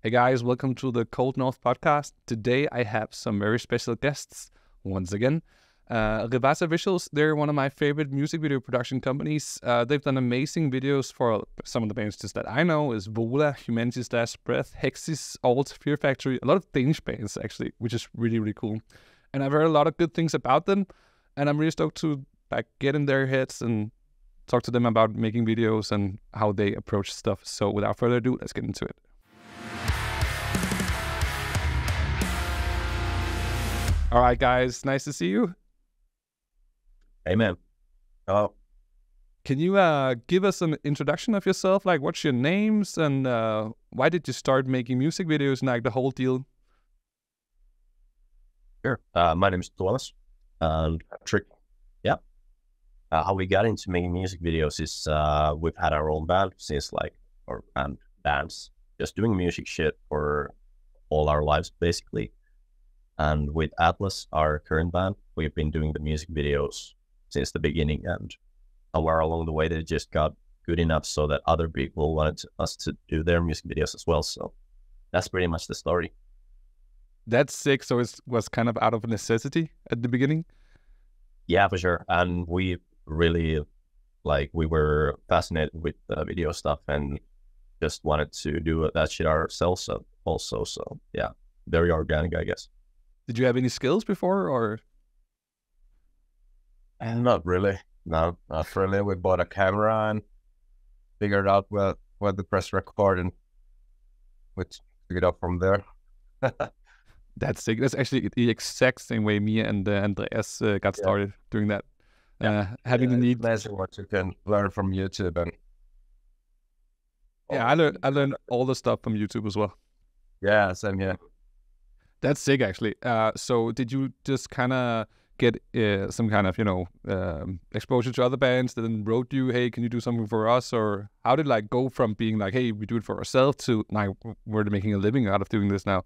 Hey guys, welcome to the Cold North podcast. Today I have some very special guests once again. Riivata Visuals, they're one of my favorite music video production companies. They've done amazing videos for some of the bands just that I know is VOLA, Humanity's Last Breath, Hexis, Allt, Fear Factory, a lot of Danish bands actually, which is really, really cool. And I've heard a lot of good things about them, and I'm really stoked to get in their heads and talk to them about making videos and how they approach stuff. So without further ado, let's get into it. All right, guys, nice to see you. Hey, man. Oh, Can you give us an introduction of yourself? Like, what's your names and why did you start making music videos and like the whole deal? sure. My name is Tuomas and Patrik. Yeah. How we got into making music videos is we've had our own band since and bands, just doing music shit for all our lives, basically. And with Atlas, our current band, we've been doing the music videos since the beginning. And somewhere along the way, they just got good enough so that other people wanted us to do their music videos as well. So that's pretty much the story. That's sick. So it was kind of out of necessity at the beginning. Yeah, for sure. And we really, we were fascinated with the video stuff and just wanted to do that shit ourselves also. So yeah, very organic, I guess. Did you have any skills before or? And not really. No, not really. We bought a camera and figured out what to press record, and we took it up from there. That's sick. That's actually the exact same way me and Andreas got started doing that. Having the need. It's amazing what you can learn from YouTube. And Yeah, I learned all the stuff from YouTube as well. yeah, same here. That's sick, actually. So did you just kind of get some kind of, exposure to other bands that then wrote you, hey, can you do something for us? Or how did go from being like, hey, we do it for ourselves to now we're making a living out of doing this now?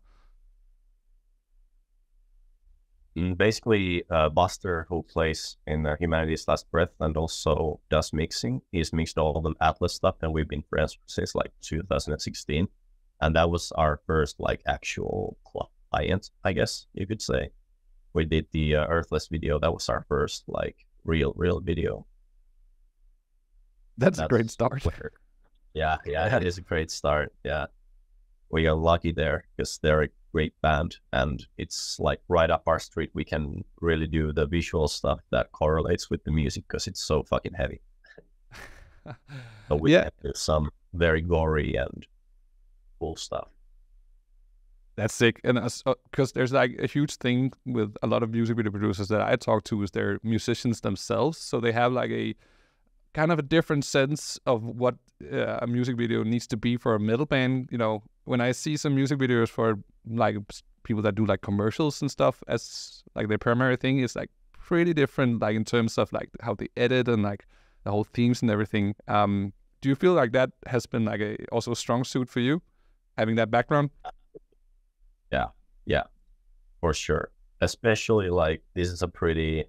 Basically, Buster, who plays in Humanity's Last Breath and also does mixing, he's mixed all the Atlas stuff, and we've been friends since 2016. And that was our first actual client, I guess you could say. We did the Earthless video. That was our first real video. That's a great start. Yeah, that is a great start. Yeah, we are lucky there because they're a great band, and it's right up our street. We can really do the visual stuff that correlates with the music because it's so fucking heavy. So we can do some very gory and cool stuff. That's sick. And because there's a huge thing with a lot of music video producers that I talk to is they're musicians themselves. So they have a kind of a different sense of what a music video needs to be for a metal band. When I see some music videos for people that do commercials and stuff as their primary thing is pretty different, in terms of how they edit and the whole themes and everything. Do you feel that has been also a strong suit for you, having that background? Yeah, for sure. Especially this is a pretty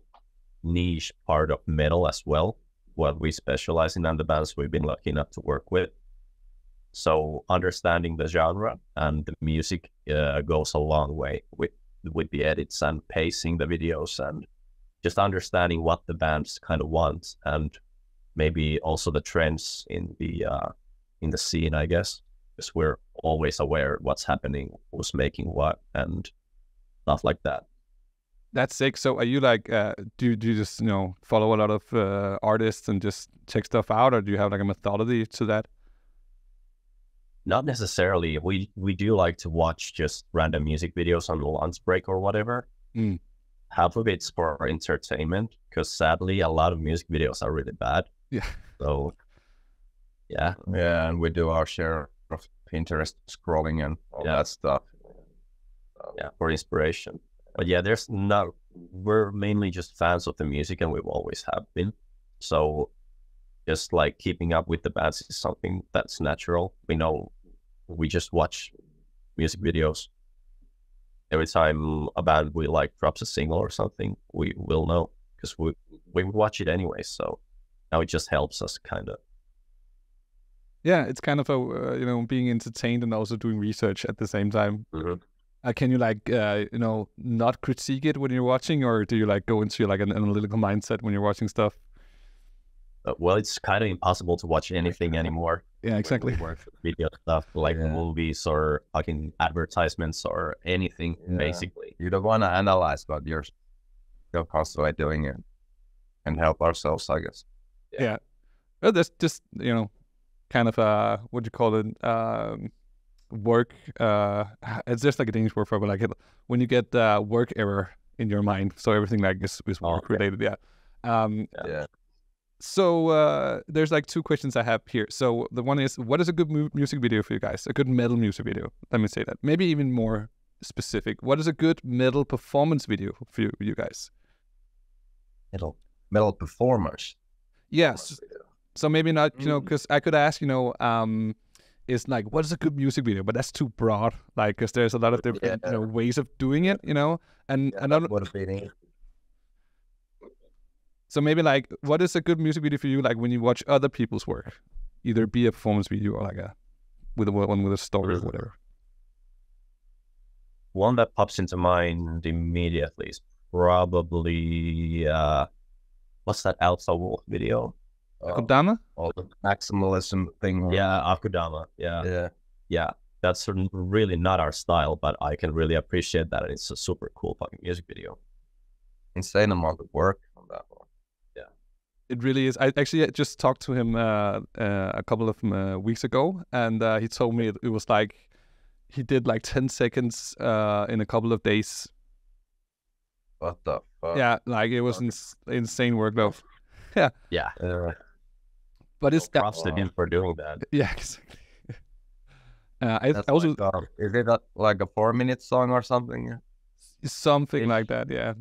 niche part of metal as well, what we specialize in and the bands we've been lucky enough to work with. So understanding the genre and the music goes a long way with the edits and pacing the videos and just understanding what the bands kind of want and maybe also the trends in the scene, I guess. Because we're always aware what's happening, who's making what, and stuff like that. That's sick. So are you do you just, follow a lot of artists and just check stuff out, or do you have a methodology to that? Not necessarily. We do like to watch just random music videos on the lunch break or whatever. Half of it's for entertainment, because sadly, a lot of music videos are really bad. Yeah. So, yeah. Yeah, and we do our share of Pinterest scrolling and all that stuff. Yeah, for inspiration. But yeah, we're mainly just fans of the music, and we've always have been. So just keeping up with the bands is something that's natural. We just watch music videos. Every time a band we drops a single or something, we will know because we watch it anyway. So now it just helps us kind of Yeah, it's kind of a being entertained and also doing research at the same time. Can you like not critique it when you're watching, or do you like go into like an analytical mindset when you're watching stuff? Well, it's kind of impossible to watch anything anymore. Yeah, exactly. When we work with video stuff like movies or fucking advertisements or anything, basically. You don't want to analyze, but you're constantly doing it and help ourselves, I guess. Yeah. Well, that's just kind of what do you call it? Work. It's just like a Danish word for it, but like when you get work error in your mind, so everything like is work related. Yeah. So there's like two questions I have here. So the one is, what is a good music video for you guys? A good metal music video. Let me say that. Maybe even more specific. What is a good metal performance video for you guys? Metal performers. Yes. So maybe not, because I could ask, is like, what is a good music video? But that's too broad, like, because there's a lot of different ways of doing it, and another. So maybe like, what is a good music video for you? Like when you watch other people's work, either be a performance video or like with a story or whatever. One that pops into mind immediately is probably what's that Allt video? Akudama? All the maximalism thing. Yeah, Akudama. Yeah. That's really not our style, but I can really appreciate that. It's a super cool fucking music video. Insane amount of work on that one. Yeah, it really is. I actually just talked to him a couple of weeks ago, and he told me it was like he did like 10 seconds in a couple of days. What the fuck? Yeah, like it was insane workload. Yeah. But it's props to him for doing that. Yeah, exactly. I also is it like a 4-minute song or something? Something like that, yeah.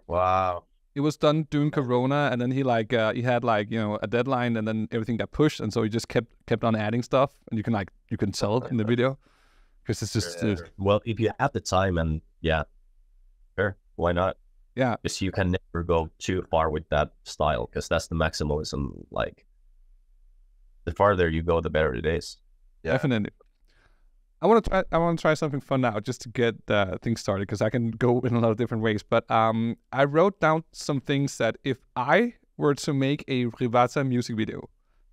Wow. It was done during Corona, and then he had like a deadline, and then everything got pushed, and so he just kept on adding stuff, and you can tell in the video because it's just well, if you have the time, and sure, why not? Yeah, because you can never go too far with that style, because that's the maximalism. Like, the farther you go, the better it is. Yeah. Definitely. I want to try something fun now, just to get things started, because I can go in a lot of different ways. But I wrote down some things that if I were to make a Riivata music video,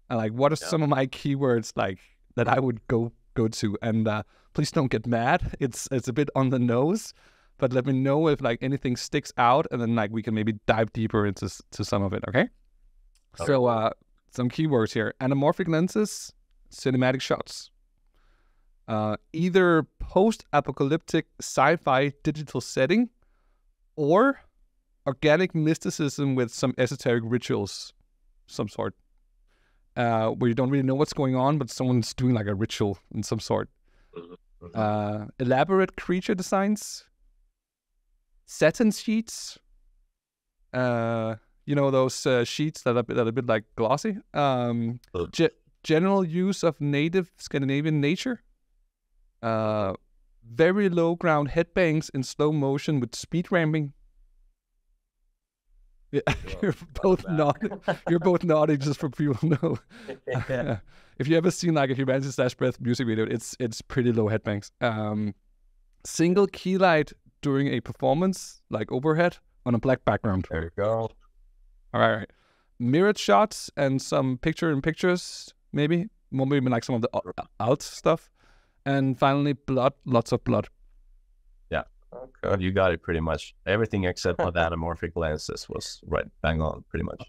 like what are some of my keywords like that I would go to, and please don't get mad. It's a bit on the nose. But let me know if like anything sticks out, and then like we can maybe dive deeper into some of it. Okay. So some keywords here: anamorphic lenses, cinematic shots, either post-apocalyptic sci-fi digital setting, or organic mysticism with some esoteric rituals, some sort, where you don't really know what's going on, but someone's doing like a ritual in some sort. Elaborate creature designs. Satin sheets, those sheets that are a bit like glossy. General use of native Scandinavian nature. Very low ground headbangs in slow motion with speed ramping. Yeah, you're both nodding. You're both nodding just for people to know. If you ever seen like a Humanity/Breath music video, it's pretty low headbangs. Single key light during a performance, like overhead on a black background. There you go. All right. Mirrored shots and some picture-in-pictures, maybe like some of the Allt stuff. And finally, blood, lots of blood. Yeah. Okay. You got it pretty much. Everything except for the anamorphic lenses was right bang on, pretty much.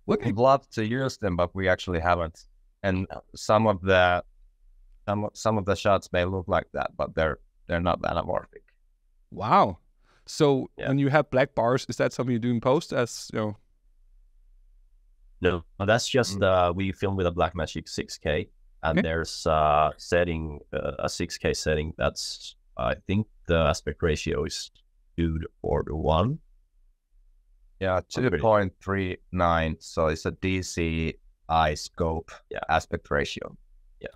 We'd love to use them, but we actually haven't. And some of the shots may look like that, but they're not anamorphic. Wow. So when you have black bars, is that something you do in post as, No, that's just we film with a Blackmagic 6K, and there's a 6K setting that's, I think the aspect ratio is 2:1. Yeah, 2.39. So it's a DCI scope aspect ratio. Yeah.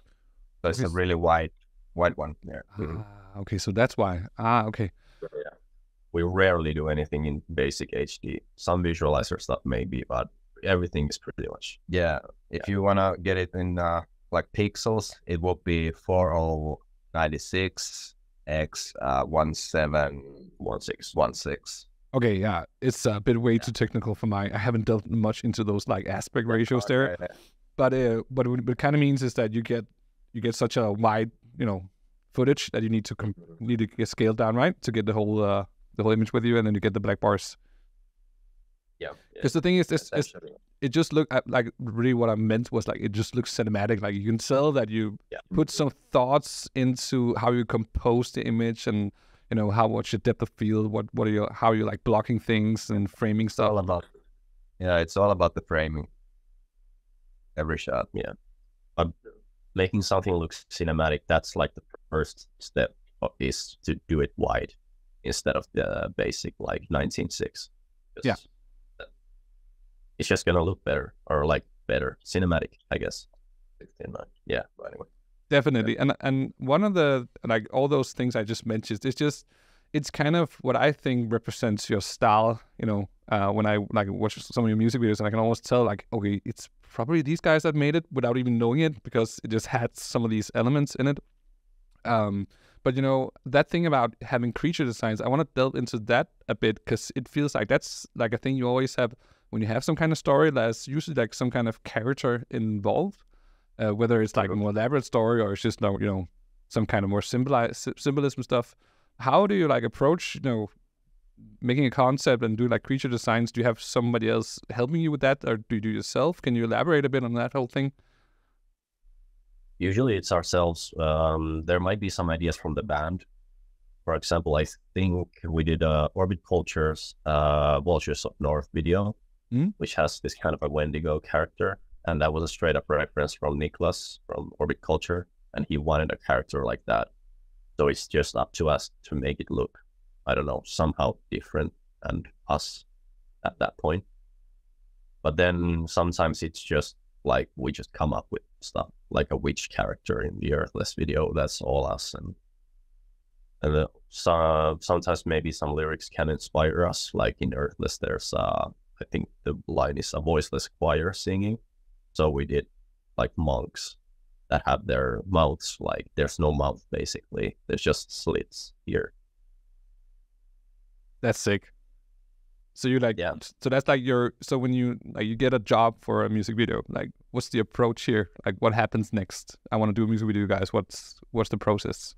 So it's a really wide one there. Okay, so that's why. Okay. Yeah. We rarely do anything in basic HD. Some visualizer stuff maybe, but everything is pretty much. Yeah. If you want to get it in like pixels, it would be 4096 x 1716. Okay, yeah, it's a bit way too technical for I haven't delved much into those like aspect ratios there. But what it kind of means is that you get such a wide, footage that you need to get scaled down, right, to get the whole image with you, and then you get the black bars. Yeah. Because the thing is, it just looked like really what I meant was like it just looks cinematic. Like you can tell that you put some thoughts into how you compose the image and how much your depth of field, how are you like blocking things and framing stuff. All about it's all about the framing. Every shot. Yeah. Making something look cinematic, that's like the first step is to do it wide instead of the basic like 19:6. Yeah. It's just gonna look better, or like better cinematic, I guess. 16:9. Yeah. But anyway. Definitely. Yeah. And one of the like all those things I just mentioned, it's kind of what I think represents your style. When I like watch some of your music videos, and I can almost tell like, okay, it's probably these guys that made it without even knowing it, because it just had some of these elements in it. But that thing about having creature designs, I want to delve into that a bit, because it feels like that's like a thing you always have when you have some kind of story. There's usually like some kind of character involved, whether it's like a more elaborate story or it's just some kind of more symbolism stuff. How do you like approach making a concept and do like creature designs? Do you have somebody else helping you with that, or do you do yourself? Can you elaborate a bit on that whole thing? Usually it's ourselves. There might be some ideas from the band. For example, I think we did Orbit Culture's Vultures of North video, which has this kind of a Wendigo character. And that was a straight up reference from Niklas from Orbit Culture. And he wanted a character like that. So it's just up to us to make it look, I don't know, somehow different and us at that point. But then sometimes it's just like we just come up with stuff, like a witch character in the Earthless video. That's all us. And sometimes maybe some lyrics can inspire us. Like in Earthless, there's, I think the line is a voiceless choir singing. So we did like monks that have their mouths, like there's no mouth basically. There's just slits here. That's sick. So you like, so that's like so when you get a job for a music video, like what's the approach here? Like what happens next? I want to do a music video, guys. What's the process?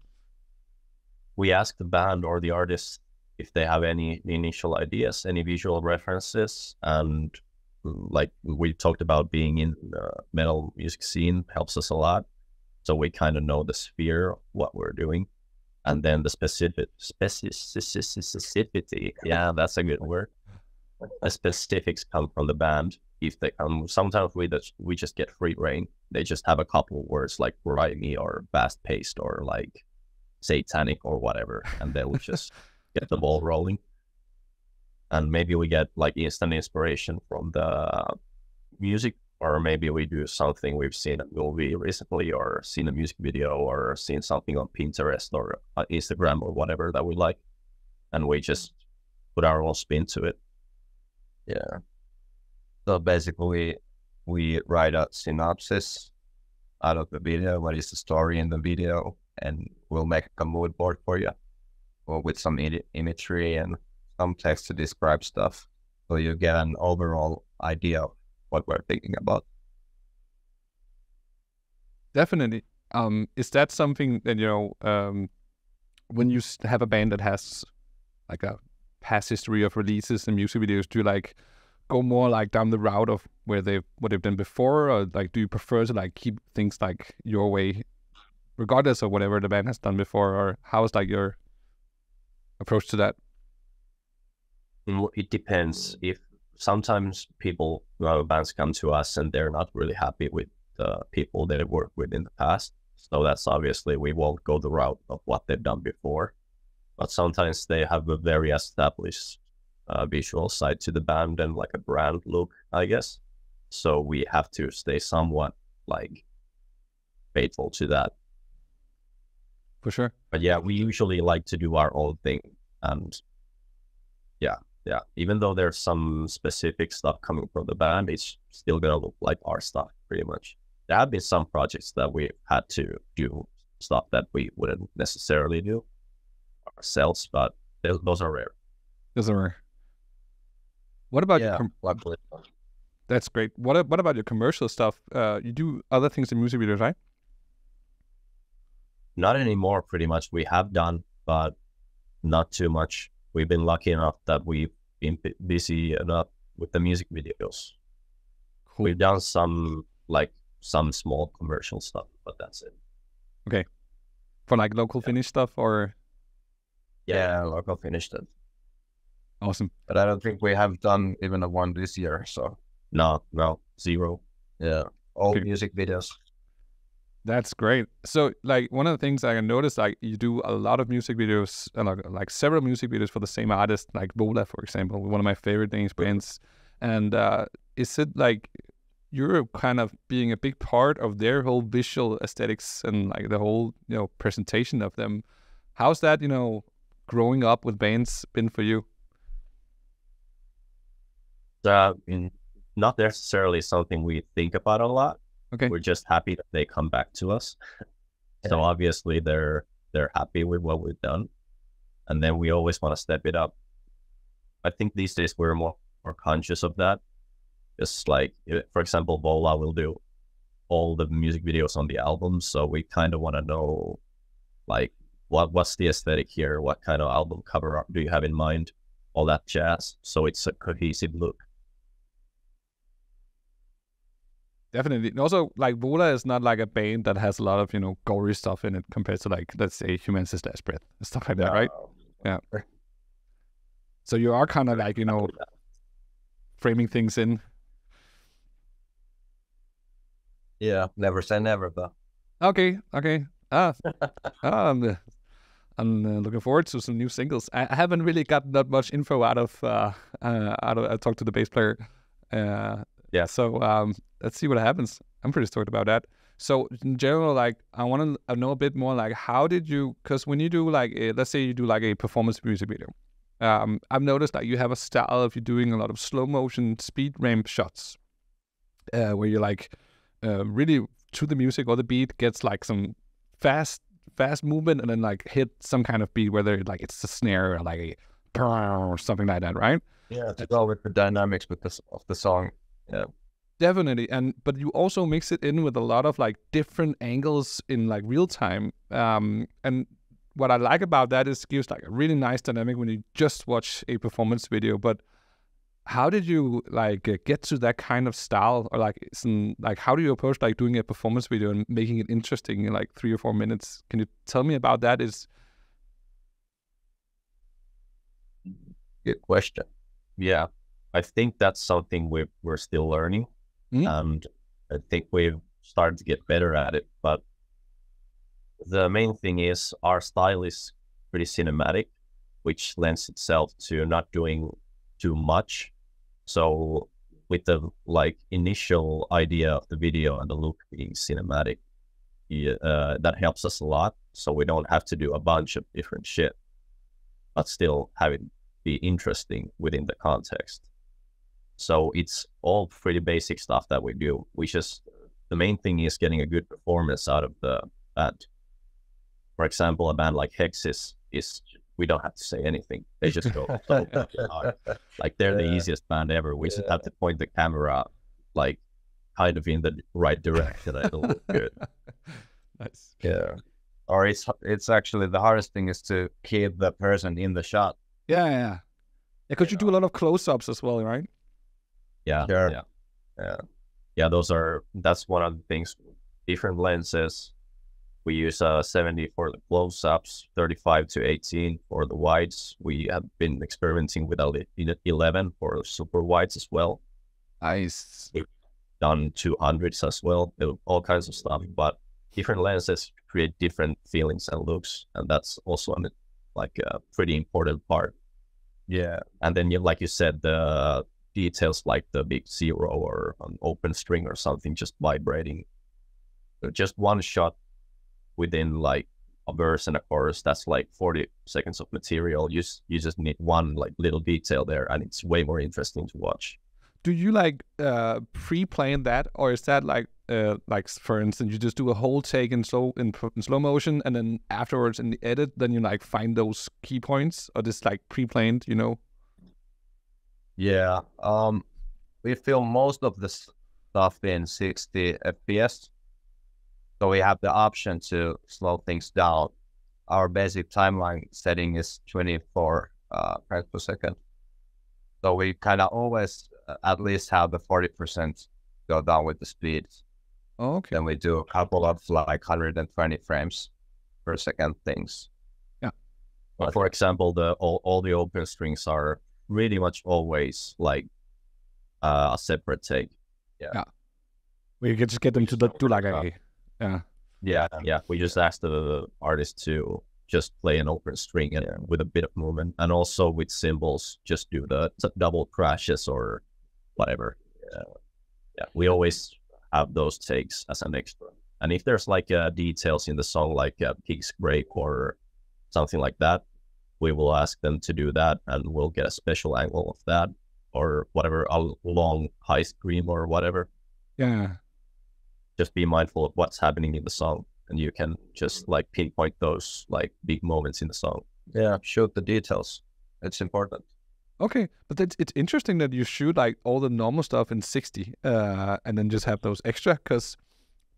We ask the band or the artist if they have any initial ideas, any visual references, and like we talked about, being in the metal music scene helps us a lot. So we kind of know the sphere of what we're doing. And then the specificity, yeah, that's a good word. The specifics come from the band. If they come, sometimes we just get free reign. They just have a couple of words like grimy or fast-paced or like satanic or whatever, and then we just get the ball rolling. And maybe we get like instant inspiration from the music, or maybe we do something we've seen a movie recently, or seen a music video, or seen something on Pinterest or Instagram or whatever that we like, and we just put our own spin to it. Yeah. So basically, we write a synopsis out of the video. What is the story in the video? And we'll make a mood board for you, or with some imagery and some text to describe stuff, so you get an overall idea of what we're thinking about. Definitely. Is that something that when you have a band that has like a past history of releases and music videos, do you like go more like down the route of what they've done before, or like do you prefer to like keep things like your way regardless of whatever the band has done before, or how is like your approach to that? It depends. If sometimes bands come to us and they're not really happy with the people they worked with in the past, so that's obviously we won't go the route of what they've done before. But sometimes they have a very established visual side to the band and like a brand look, I guess. So we have to stay somewhat like faithful to that. For sure. But yeah, we usually like to do our own thing. And yeah, even though there's some specific stuff coming from the band, it's still gonna look like our stuff pretty much. there have been some projects that we had to do stuff that we wouldn't necessarily do ourselves, but those are rare. Those are. What about luckily. That's great. What about your commercial stuff? You do other things in music videos, right? Not anymore, pretty much. We have done, but not too much. We've been lucky enough that we've been busy enough with the music videos. Cool. We've done some small commercial stuff, but that's it. Okay. For like local Finnish stuff or? Yeah, local Finnish stuff. Awesome. But I don't think we have done even a one this year, so. No, zero. Yeah, all music videos. That's great. So, like, one of the things I noticed, like, you do a lot of music videos, like several music videos for the same artist, like VOLA, for example, one of my favorite Danish bands. And is it like you're kind of being a big part of their whole visual aesthetics and like the whole, presentation of them? How's that, growing up with bands been for you? Not necessarily something we think about a lot. Okay. We're just happy that they come back to us. So obviously they're happy with what we've done. And then we always want to step it up. I think these days we're more conscious of that. Just like, for example, VOLA will do all the music videos on the album. So we kind of want to know, like, what's the aesthetic here? What kind of album cover art do you have in mind? All that jazz. So it's a cohesive look. Definitely. And also, like, VOLA is not like a band that has a lot of, gory stuff in it compared to, like, let's say, Human's Last Breath, stuff like that, right? Yeah. So you are kind of like, framing things in. Yeah, never say never, though. Okay. I'm looking forward to some new singles. I haven't really gotten that much info out of I talked to the bass player. Yeah. So let's see what happens. I'm pretty stoked about that. So in general, like, I want to know a bit more, like, how did you? Because when you do let's say you do like a performance music video, I've noticed that you have a style of you doing a lot of slow motion speed ramp shots, where you're like really to the music or the beat gets like some fast movement and then like hit some kind of beat, whether like it's a snare or like a or something like that, right? Yeah, to go with the dynamics of the song. Yeah, definitely. But you also mix it in with a lot of like different angles in like real time. And what I like about that is it gives like a really nice dynamic when you just watch a performance video. But how did you like get to that kind of style, or like how do you approach like doing a performance video and making it interesting in like 3 or 4 minutes? Can you tell me about that? Good question. Yeah, I think that's something we're still learning, and I think we've started to get better at it. But the main thing is our style is pretty cinematic, which lends itself to not doing too much. So with the like initial idea of the video and the look being cinematic, that helps us a lot. So we don't have to do a bunch of different shit, but still have it be interesting within the context. So it's all pretty basic stuff that we do. The main thing is getting a good performance out of the band. For example, a band like Hexis we don't have to say anything. They just go so hard. Like they're the easiest band ever. We just have to point the camera like kind of in the right direction. It'll look good. Nice. Yeah. Or it's actually the hardest thing is to keep the person in the shot. Yeah. Because you do a lot of close-ups as well, right? Yeah. Sure. Yeah. That's one of the things. Different lenses. We use 70 for the close-ups, 35 to 18 for the wides. We have been experimenting with 11 for super wides as well. Nice. We've done 200s as well, all kinds of stuff. But different lenses create different feelings and looks, and that's also a pretty important part. Yeah. And then, like you said, the details like the big zero or an open string or something just vibrating. Just one shot within like a verse and a chorus, that's like 40 seconds of material. You just need one like little detail there, and it's way more interesting to watch. Do you like pre-plan that, or is that like like for instance, you just do a whole take in slow motion, and then afterwards in the edit, then you like find those key points, or just like pre-planned, you know? Yeah. We film most of the stuff in 60 FPS, so we have the option to slow things down. Our basic timeline setting is 24 frames per second, so we kind of always at least have the 40% go down with the speed. Oh, okay. Then we do a couple of like 120 frames per second things. Yeah. But for example, all the open strings are pretty much always like a separate take. Yeah. We can just get them to do like a Yeah. We just ask the artist to just play an open string and with a bit of movement, and also with cymbals, just do the double crashes or whatever. Yeah, we always have those takes as an extra. And if there's like details in the song, like a pig's break or something like that, we will ask them to do that, and we'll get a special angle of that, or whatever, a long high scream or whatever. Yeah. Just be mindful of what's happening in the song, and you can just like pinpoint those like big moments in the song. Yeah, shoot the details. It's important. Okay, but it's interesting that you shoot like all the normal stuff in 60, and then just have those extra, because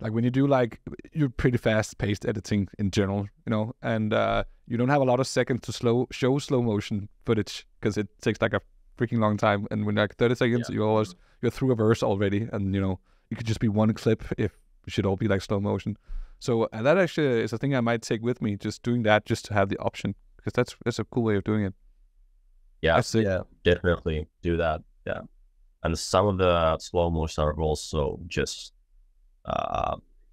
like when you do like, you're pretty fast-paced editing in general, you know, and you don't have a lot of seconds to show slow motion footage, because it takes like a freaking long time, and when like 30 seconds, you're through a verse already, and you know, it could just be one clip if it should all be like slow motion. So that actually is a thing I might take with me, just doing that, just to have the option, because that's a cool way of doing it. Yeah, definitely do that. Yeah, and some of the slow motion are also just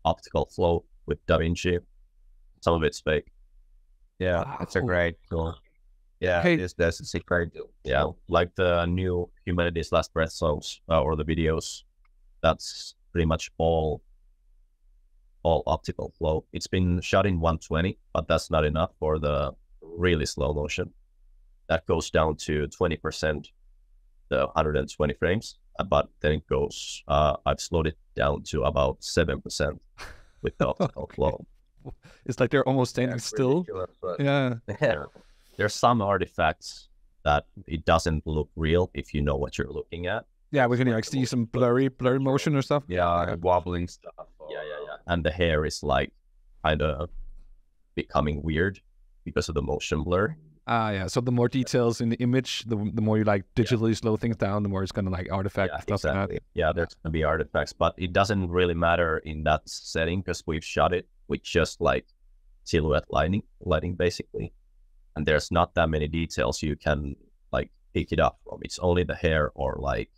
optical flow with DaVinci. Some of it's fake. Yeah, that's a great tool. Yeah, Hey. that's a great tool. Yeah, like the new Humanity's Last Breath songs or the videos. That's pretty much all optical flow. It's been shot in 120, but that's not enough for the really slow motion. That goes down to 20%, the 120 frames, but then it goes, I've slowed it down to about 7% with the optical flow. It's like they're almost standing still. Yeah. There's some artifacts that it doesn't look real if you know what you're looking at. Yeah, we can like see some blurry motion or stuff. Yeah, wobbling stuff. Yeah. And the hair is like kind of becoming weird because of the motion blur. Yeah. So the more details in the image, the more you like digitally slow things down, the more it's gonna like artifact stuff like that. Yeah, there's gonna be artifacts, but it doesn't really matter in that setting because we've shot it with just like silhouette lighting basically, and there's not that many details you can like pick it up from. It's only the hair or like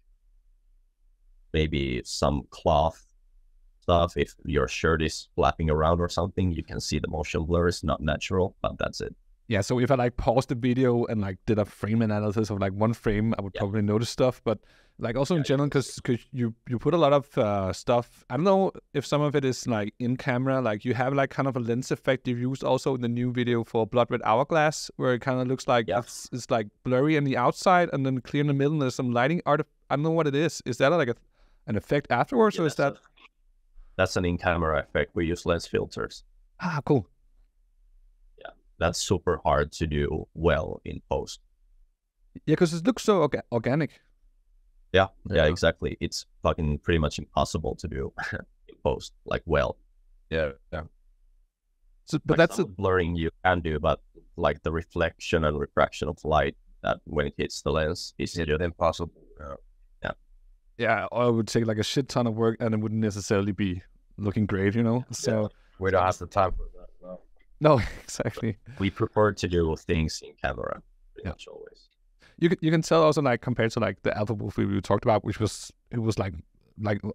maybe some cloth stuff. If your shirt is flapping around or something, you can see the motion blur is not natural, but that's it. Yeah, so if I like paused the video and like did a frame analysis of like one frame, I would probably notice stuff. But like also in general, because you put a lot of stuff. I don't know if some of it is like in camera, like you have like kind of a lens effect you've used also in the new video for Blood Red Hourglass, where it kind of looks like it's like blurry on the outside and then clear in the middle. And there's some lighting art. I don't know what it is. Is that like an effect afterwards, or is that? That's an in-camera effect. We use lens filters. Ah, cool. That's super hard to do well in post. Yeah, because it looks so organic. Yeah, exactly. It's fucking pretty much impossible to do in post, like well. Yeah. So, but like that's some blurring you can do, but like the reflection and refraction of light that when it hits the lens is just impossible. Yeah, I would take like a shit ton of work, and it wouldn't necessarily be looking great, you know. So we don't have the time for that. No, exactly. We prefer to do things in camera pretty much always. You can tell also like compared to like the Alpha Wolf we talked about, which was like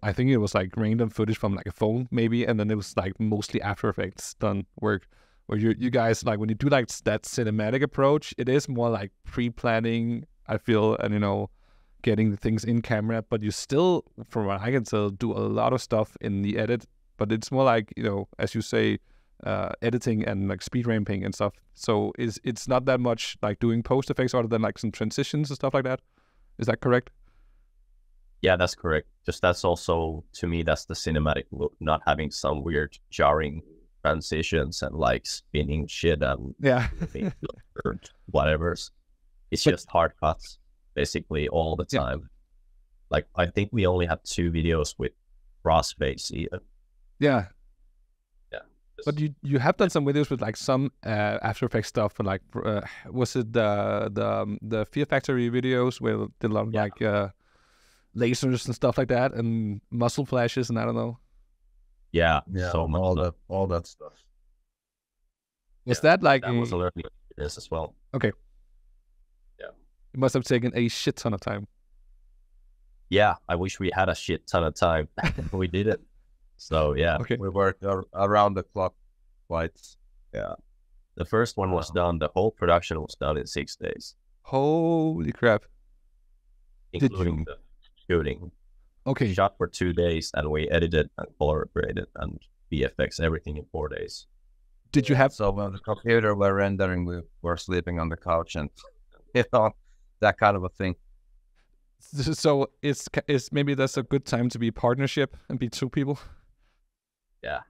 I think it was like random footage from like a phone maybe, and then it was like mostly After Effects done work. Where you guys like when you do like that cinematic approach, it is more like pre-planning, I feel, and you know, getting the things in camera, but you still, from what I can tell, do a lot of stuff in the edit. But it's more like, you know, as you say, editing and like speed ramping and stuff. So it's not that much like doing post effects other than like some transitions and stuff like that. Is that correct? Yeah, that's correct. Just that's also, to me, that's the cinematic look, not having some weird jarring transitions and like spinning shit and Yeah. or whatever. It's But- just hard cuts basically all the Yeah. time. Like I think we only have 2 videos with crossface even. Yeah. Yeah. But you have done some videos with like some After Effects stuff, but like was it the Fear Factory videos where did a lot of like lasers and stuff like that and muscle flashes and I don't know. Yeah, Yeah, so much stuff. all that stuff. Was that like That was a learning experience as well. Okay. Yeah. It must have taken a shit ton of time. Yeah, I wish we had a shit ton of time. We didn't. So yeah. Okay. We worked around the clock quite. Yeah. The first one was done, the whole production was done in 6 days, Holy crap. including the shooting. Okay. Shot for 2 days and we edited and color graded and VFX everything in 4 days. Did you have So when the computer were rendering, we were sleeping on the couch and that kind of a thing. so it's maybe that's a good time to be partnership and be 2 people? Yeah.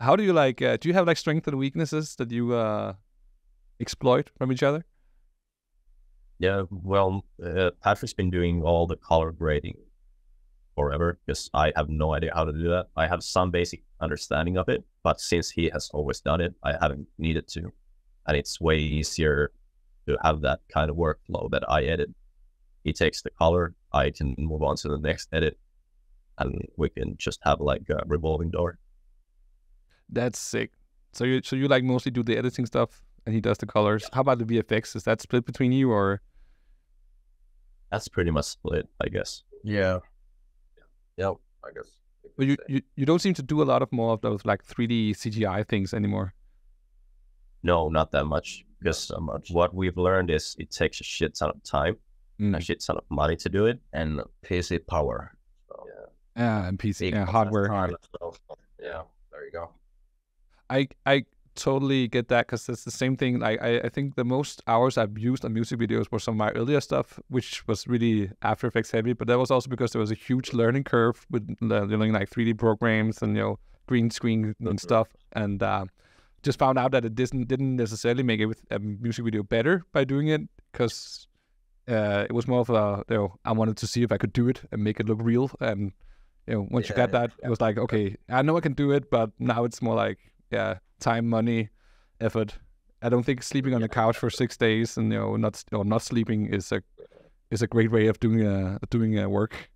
How do you like do you have like strengths and weaknesses that you exploit from each other? Yeah, well, Patrick's been doing all the color grading forever because I have no idea how to do that. I have some basic understanding of it, but since he has always done it, I haven't needed to. And it's way easier to have that kind of workflow that I edit. He takes the color, I can move on to the next edit, and we can just have like a revolving door. That's sick. So you like mostly do the editing stuff and he does the colors. How about the VFX? Is that split between you or? That's pretty much split, I guess. Yeah. Yep, I guess. But you don't seem to do a lot of more of those like 3D CGI things anymore. No, not that much. Because so much. what we've learned is it takes a shit ton of time, a shit ton of money to do it. And PC power. So, Yeah, and PC, big hardware. time. Yeah, there you go. I totally get that because it's the same thing. Like I think the most hours I've used on music videos were some of my earlier stuff, which was really After Effects heavy. But that was also because there was a huge learning curve with learning like 3D programs and green screen and stuff. And just found out that it didn't necessarily make a music video better by doing it because it was more of a I wanted to see if I could do it and make it look real. And once you got that, it was like, okay, I know I can do it, but now it's more like time, money, effort. I don't think sleeping on the couch for 6 days and not sleeping is a great way of doing work.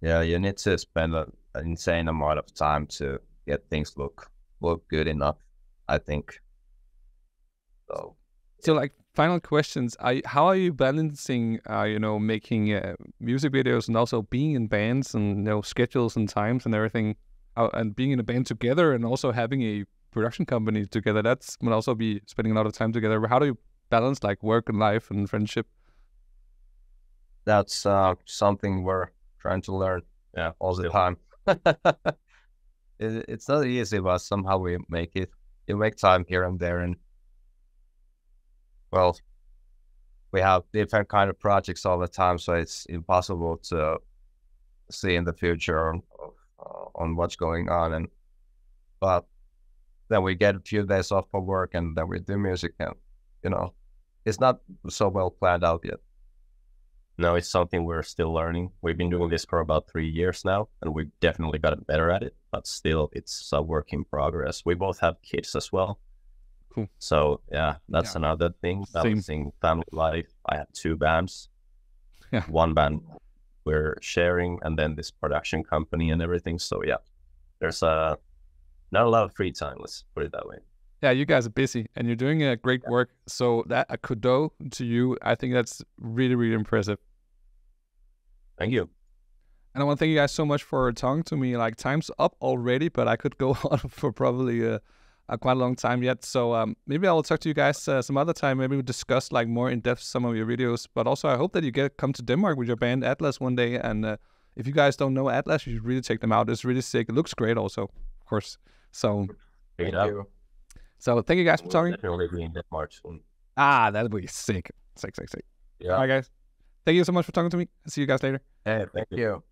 Yeah, you need to spend an insane amount of time to get things look good enough, I think. So like final questions. How are you balancing making music videos and also being in bands and schedules and times and everything, and being in a band together and also having a production company together? That's will also be spending a lot of time together. How do you balance like work and life and friendship? That's something we're trying to learn all the time. It's not easy, but somehow we make it. You make time here and there, and well, we have different kind of projects all the time, so it's impossible to see in the future on what's going on. But then we get a few days off for work, and then we do music, and it's not so well planned out yet. No, it's something we're still learning. We've been doing this for about 3 years now, and we've definitely gotten better at it, but still it's a work in progress. We both have kids as well. Cool. So yeah, that's another thing. Balancing family life. I have 2 bands. Yeah. 1 band we're sharing, and then this production company and everything. So yeah, there's not a lot of free time. Let's put it that way. Yeah, you guys are busy and you're doing great work. So that a kudo to you. I think that's really, really impressive. Thank you. And I want to thank you guys so much for talking to me. Like time's up already, but I could go on for probably quite a long time yet. So maybe I will talk to you guys some other time. Maybe we'll discuss like more in depth some of your videos. But also I hope that you come to Denmark with your band Atlas one day. And if you guys don't know Atlas, you should really check them out. It's really sick. It looks great also, of course. So Thank you. So thank you guys for We'll talking. definitely be in Denmark soon. That'll be sick. Sick. Yeah. Bye guys. Thank you so much for talking to me. See you guys later. Hey, thank you.